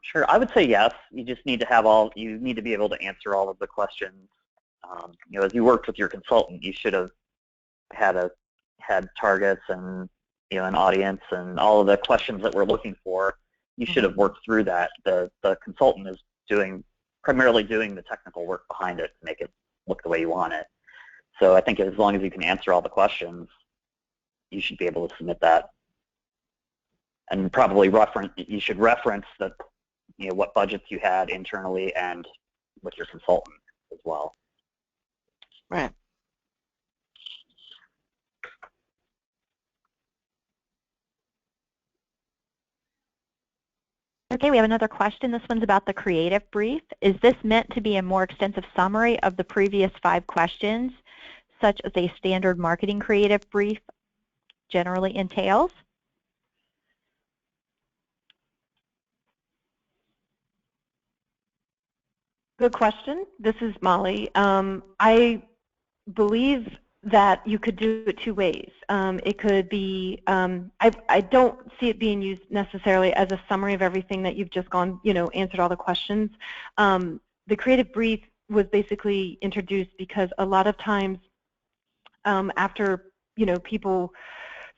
Sure. I would say yes. You just need to have you need to be able to answer all of the questions. You know, as you worked with your consultant, you should have had targets and, you know, an audience and all of the questions that we're looking for. You should have worked through that. The consultant is primarily doing the technical work behind it to make it look the way you want it. So I think as long as you can answer all the questions, you should be able to submit that. And probably you should reference you know, what budgets you had internally and with your consultant as well. Right. Okay, we have another question. This one's about the creative brief. Is this meant to be a more extensive summary of the previous 5 questions, such as a standard marketing creative brief generally entails? Good question. This is Molly. I believe that you could do it 2 ways. It could be, I don't see it being used necessarily as a summary of everything that you've just answered all the questions. The creative brief was basically introduced because a lot of times after, people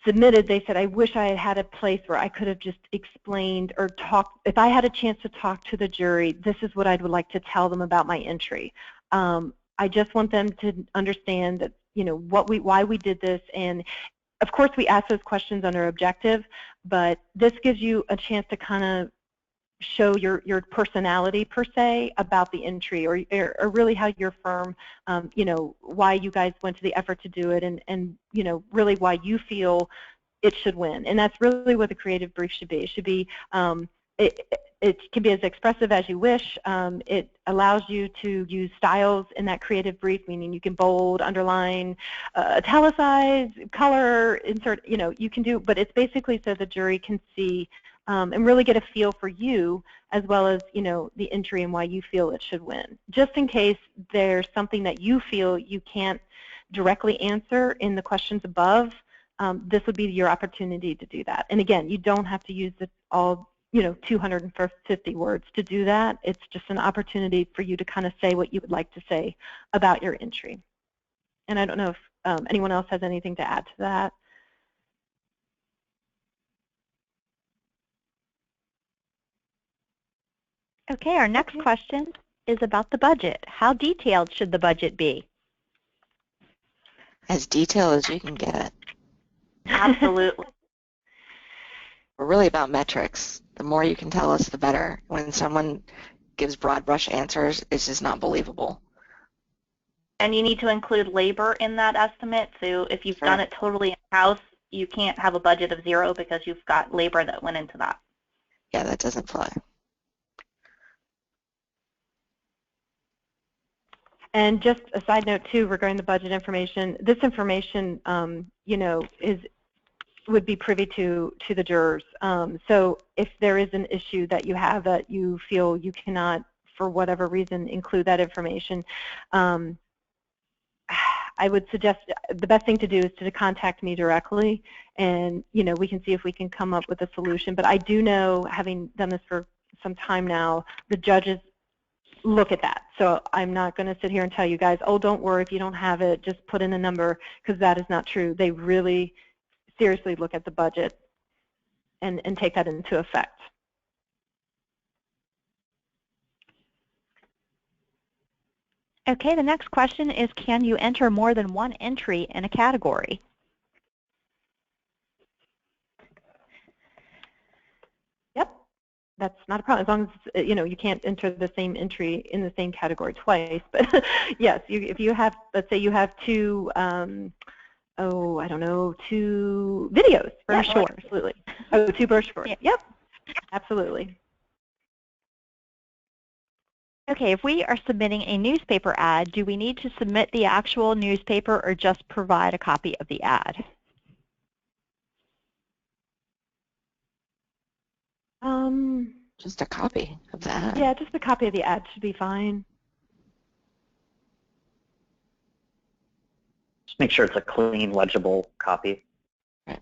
submitted, they said, I wish I had had a place where I could have just explained or talked. If I had a chance to talk to the jury, this is what I would like to tell them about my entry. I just want them to understand that, why we did this. And of course, we ask those questions under objective, but this gives you a chance to kind of show your personality per se about the entry, or really how your firm, why you guys went to the effort to do it, and really why you feel it should win. And that's really what the creative brief should be. It should be, it can be as expressive as you wish. It allows you to use styles in that creative brief, meaning you can bold, underline, italicize, color, insert, you can do, but it's basically so the jury can see and really get a feel for you, as well as, the entry and why you feel it should win. Just in case there's something that you feel you can't directly answer in the questions above, this would be your opportunity to do that. And again, you don't have to use all 250 words to do that. It's just an opportunity for you to kind of say what you would like to say about your entry. And I don't know if anyone else has anything to add to that. Okay, our next question is about the budget. How detailed should the budget be? As detailed as you can get it. Absolutely. We're really about metrics. The more you can tell us, the better. When someone gives broad brush answers, it's just not believable. And you need to include labor in that estimate. So if you've done it totally in-house, you can't have a budget of 0 because you've got labor that went into that. Yeah, that doesn't fly. And just a side note too, regarding the budget information, this information, would be privy to the jurors. So if there is an issue that you have that you feel you cannot, for whatever reason, include that information, I would suggest the best thing to do is to contact me directly, and we can see if we can come up with a solution. But I do know, having done this for some time now, the judges look at that. So I'm not going to sit here and tell you guys, oh, don't worry if you don't have it, just put in a number, because that is not true. They really seriously look at the budget and take that into effect. Okay, the next question is, can you enter more than one entry in a category? Yep, that's not a problem, as long as you can't enter the same entry in the same category twice. But yes, if you have, let's say you have 2 I don't know, 2 videos. Brochures. Yeah, absolutely. Oh, 2 brochures. Yeah. Yep, absolutely. Okay, if we are submitting a newspaper ad, do we need to submit the actual newspaper or just provide a copy of the ad? Just a copy of that. Yeah, just a copy of the ad should be fine. Just make sure it's a clean, legible copy. Right.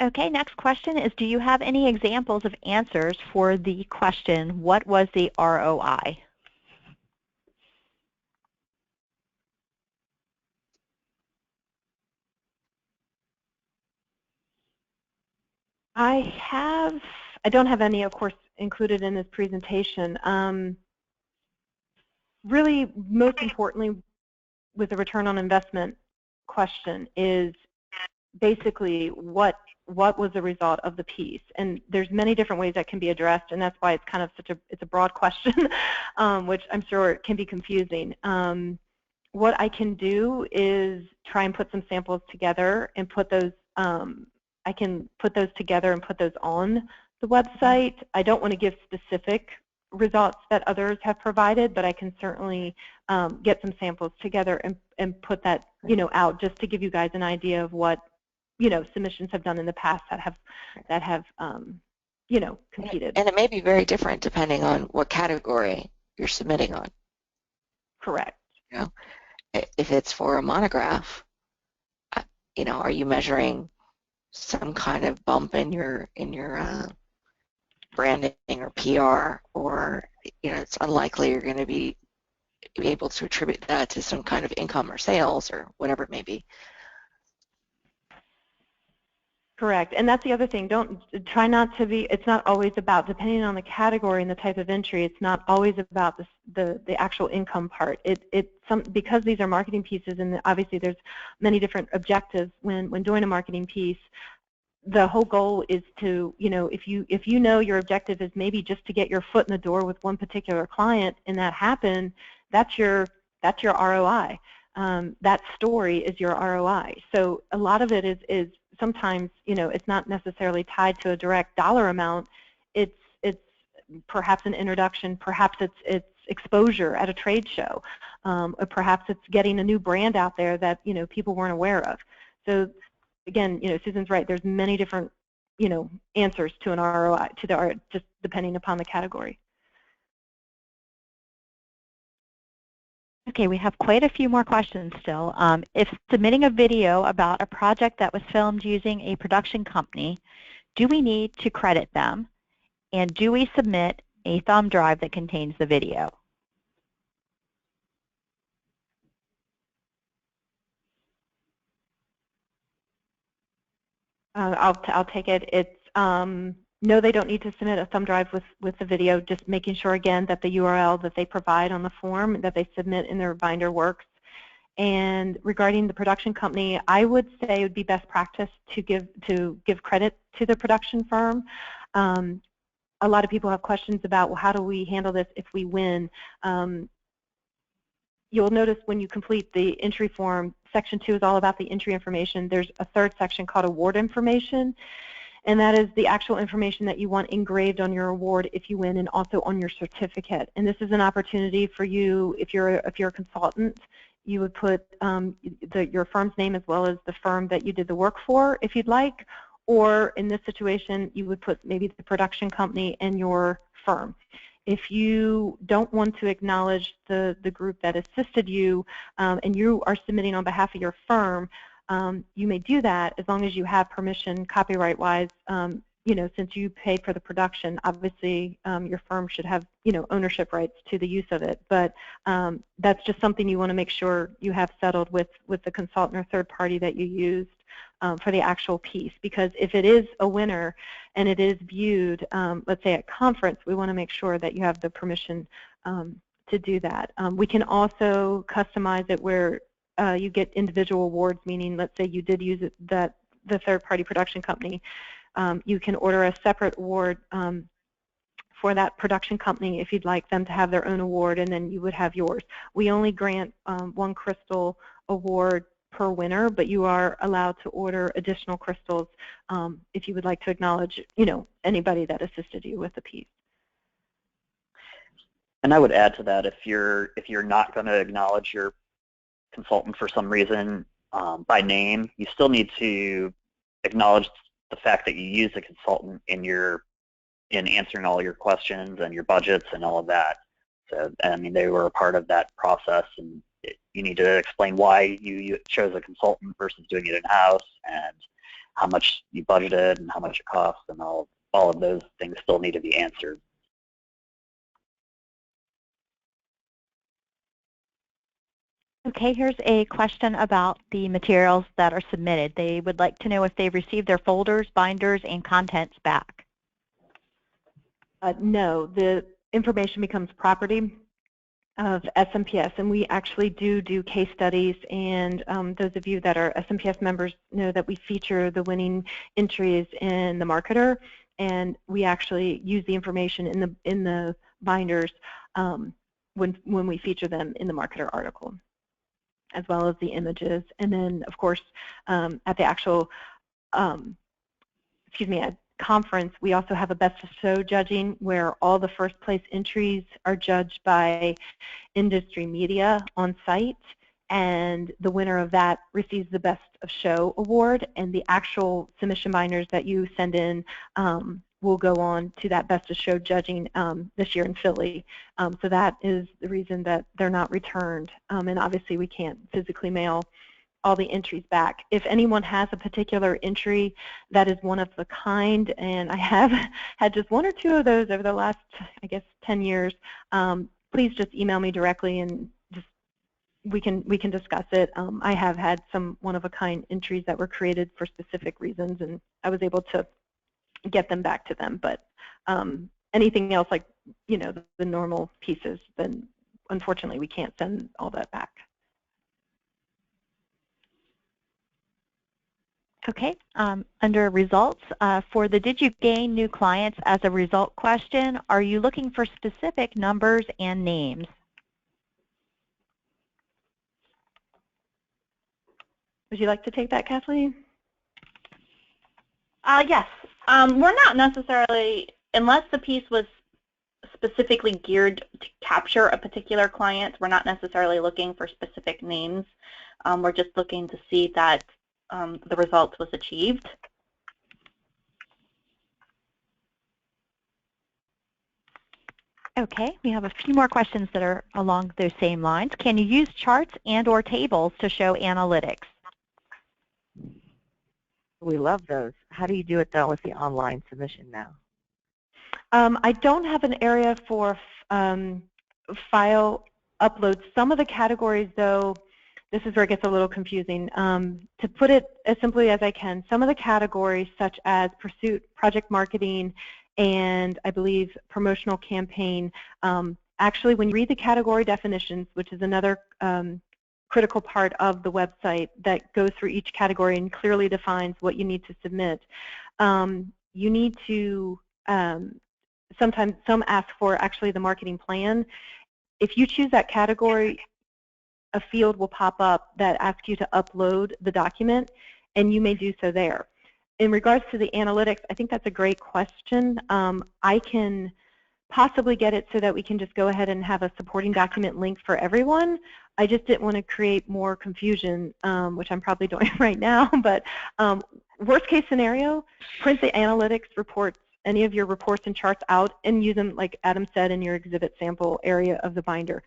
Okay, next question is, do you have any examples of answers for the question, what was the ROI? I don't have any, of course, included in this presentation. Really, most importantly, with the return on investment question is basically what was the result of the piece, and there's many different ways that can be addressed, and that's why it's kind of it's a broad question, which I'm sure can be confusing. What I can do is try and put some samples together and put those. I can put those together and put those on the website. I don't want to give specific results that others have provided, but I can certainly get some samples together and put that out just to give you guys an idea of what submissions have done in the past that have competed. And it may be very different depending on what category you're submitting on. Correct. If it's for a monograph, are you measuring some kind of bump in your branding or PR, or it's unlikely you're going to be able to attribute that to some kind of income or sales or whatever it may be. Correct, and that's the other thing. Try not to be. It's not always about, depending on the category and the type of entry. It's not always about the actual income part. Because these are marketing pieces, and obviously there's many different objectives when doing a marketing piece. The whole goal is to, if you know your objective is maybe just to get your foot in the door with one particular client, and that happened, that's your ROI. That story is your ROI. So a lot of it is sometimes, it's not necessarily tied to a direct dollar amount. It's perhaps an introduction, perhaps it's exposure at a trade show, or perhaps it's getting a new brand out there that people weren't aware of. So again, Susan's right. There's many different answers to an ROI, just depending upon the category. Okay, we have quite a few more questions still. If submitting a video about a project that was filmed using a production company, do we need to credit them? And do we submit a thumb drive that contains the video? I'll take it. It's no, they don't need to submit a thumb drive with the video, just making sure, again, that the URL that they provide on the form that they submit in their binder works. And regarding the production company, I would say it would be best practice to give credit to the production firm. A lot of people have questions about, well, how do we handle this if we win? You'll notice when you complete the entry form, Section 2 is all about the entry information. There's a third section called award information, and that is the actual information that you want engraved on your award if you win, and also on your certificate. And this is an opportunity for you, if you're a consultant, you would put your firm's name as well as the firm that you did the work for, if you'd like, or in this situation, you would put maybe the production company and your firm. If you don't want to acknowledge the group that assisted you, and you are submitting on behalf of your firm, you may do that as long as you have permission, copyright-wise. Since you paid for the production, obviously your firm should have ownership rights to the use of it. But that's just something you want to make sure you have settled with the consultant or third party that you used for the actual piece. Because if it is a winner and it is viewed, let's say at conference, we want to make sure that you have the permission to do that. We can also customize it where you get individual awards, meaning let's say you did use it, the third-party production company. You can order a separate award for that production company if you'd like them to have their own award, and then you would have yours. We only grant one crystal award per winner, but you are allowed to order additional crystals if you would like to acknowledge, anybody that assisted you with the piece. And I would add to that, if you're not going to acknowledge your consultant for some reason, by name. You still need to acknowledge the fact that you use a consultant in answering all your questions and your budgets and all of that. So, I mean, they were a part of that process, and you need to explain why you chose a consultant versus doing it in-house, and how much you budgeted and how much it costs, and all of those things still need to be answered. Okay, here's a question about the materials that are submitted. They would like to know if they've received their folders, binders, and contents back. No, the information becomes property of SMPS, and we actually do case studies, and those of you that are SMPS members know that we feature the winning entries in the marketer, and we actually use the information in the binders when we feature them in the marketer article, as well as the images. And then, of course, at the actual at conference, we also have a best of show judging where all the first place entries are judged by industry media on site, and the winner of that receives the best of show award, and the actual submission binders that you send in will go on to that best of show judging this year in Philly. So that is the reason that they're not returned, and obviously we can't physically mail all the entries back. If anyone has a particular entry that is one of a kind, and I have had just one or two of those over the last, I guess, 10 years, please just email me directly, and just we can discuss it. I have had some one-of-a-kind entries that were created for specific reasons, and I was able to get them back to them. But anything else, like the normal pieces, then unfortunately we can't send all that back. Okay, under results, for the did you gain new clients as a result question, are you looking for specific numbers and names? Would you like to take that, Kathleen? Yes. We're not necessarily, unless the piece was specifically geared to capture a particular client, we're not necessarily looking for specific names. We're just looking to see that the result was achieved. Okay, we have a few more questions that are along those same lines. Can you use charts and/or tables to show analytics? We love those. How do you do it, though, with the online submission now? I don't have an area for file uploads. Some of the categories, though, this is where it gets a little confusing. To put it as simply as I can, some of the categories such as pursuit, project marketing, and I believe promotional campaign, actually when you read the category definitions, which is another critical part of the website that goes through each category and clearly defines what you need to submit, you need to, sometimes some ask for actually the marketing plan. If you choose that category, a field will pop up that asks you to upload the document, and you may do so there. In regards to the analytics, I think that's a great question. I can possibly get it so that we can just go ahead and have a supporting document link for everyone. I just didn't want to create more confusion, which I'm probably doing right now, but worst case scenario, print the analytics reports, any of your reports and charts out, and use them, like Adam said, in your exhibit sample area of the binder.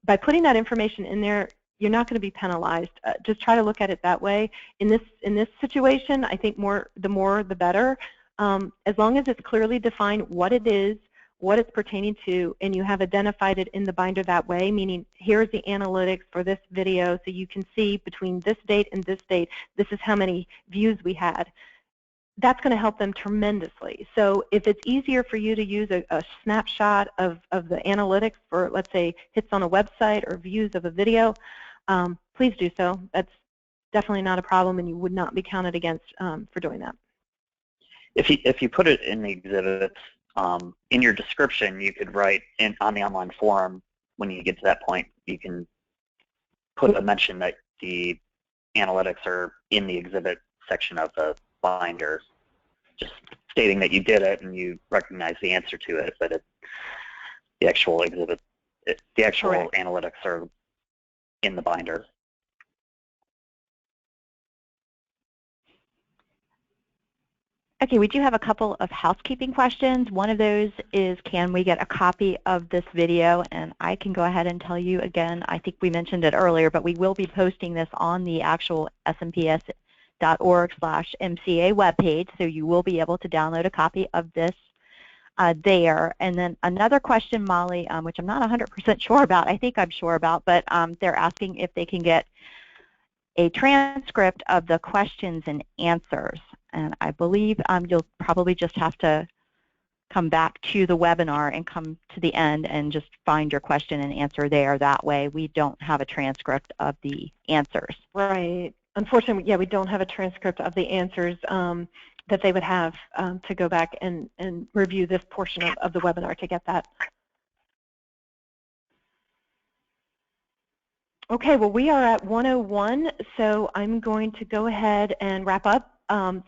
By putting that information in there, you're not going to be penalized. Just try to look at it that way. In this situation, I think the more the better. As long as it's clearly defined what it is, what it's pertaining to, and you have identified it in the binder that way, meaning here's the analytics for this video, so you can see between this date and this date, this is how many views we had. That's going to help them tremendously. So if it's easier for you to use a snapshot of the analytics for, let's say, hits on a website or views of a video, please do so. That's definitely not a problem, and you would not be counted against for doing that. If you put it in the exhibits, in your description, you could write on the online form, when you get to that point, you can put a mention that the analytics are in the exhibit section of the binder, just stating that you did it and you recognize the answer to it, but the actual exhibit, the actual Correct. Analytics are in the binder. Okay, we do have a couple of housekeeping questions. One of those is, can we get a copy of this video? And I can go ahead and tell you again, I think we mentioned it earlier, but we will be posting this on the actual smps.org/MCA webpage, so you will be able to download a copy of this there. And then another question, Molly, which I'm not 100% sure about, I think I'm sure about, but they're asking if they can get a transcript of the questions and answers. And I believe you'll probably just have to come back to the webinar and come to the end and just find your question and answer there. That way we don't have a transcript of the answers. Right. Unfortunately, yeah, we don't have a transcript of the answers that they would have to go back and review this portion of the webinar to get that. Okay, well, we are at 1:01, so I'm going to go ahead and wrap up.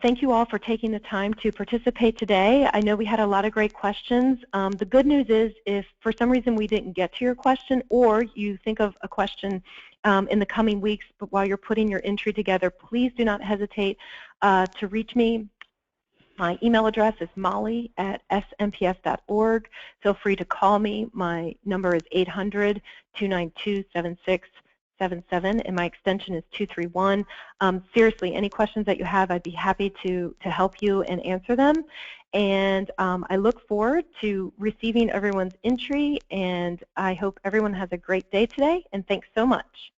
Thank you all for taking the time to participate today. I know we had a lot of great questions. The good news is, if for some reason we didn't get to your question, or you think of a question in the coming weeks, but while you're putting your entry together, please do not hesitate to reach me. My email address is molly@smps.org. Feel free to call me. My number is 800-292-7677, and my extension is 231. Seriously, any questions that you have, I'd be happy to help you and answer them. And I look forward to receiving everyone's entry, and I hope everyone has a great day today, and thanks so much.